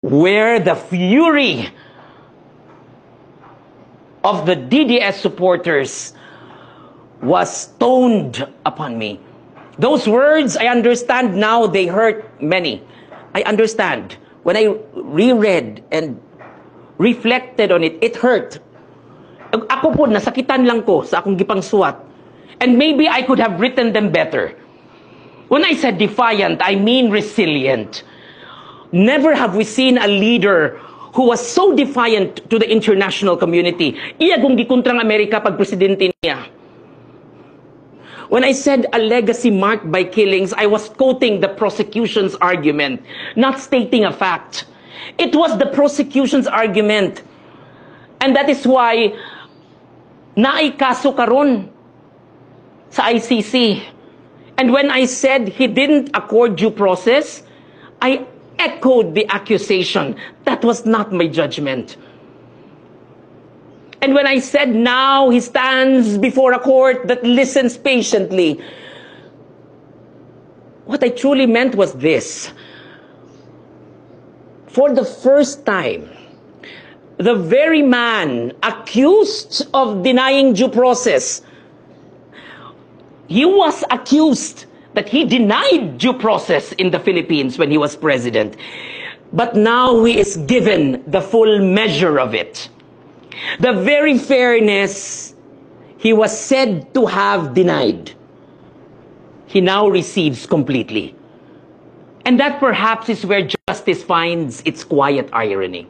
where the fury of the DDS supporters was stoned upon me. Those words, I understand now, they hurt many. I understand. When I reread and reflected on it, it hurt. Ako po, nasakitan lang ko sa akong gipang suwat. And maybe I could have written them better. When I said defiant, I mean resilient. Never have we seen a leader who was so defiant to the international community. Iya kung gikontrang Amerika pag presidente niya. When I said a legacy marked by killings, I was quoting the prosecution's argument, not stating a fact. It was the prosecution's argument. And that is why naikaso karon sa ICC. And when I said he didn't accord due process, I echoed the accusation. That was not my judgment. And when I said now he stands before a court that listens patiently, what I truly meant was this. For the first time, the very man accused of denying due process, he was accused that he denied due process in the Philippines when he was president. But now he is given the full measure of it. The very fairness he was said to have denied, he now receives completely. And that perhaps is where justice finds its quiet irony.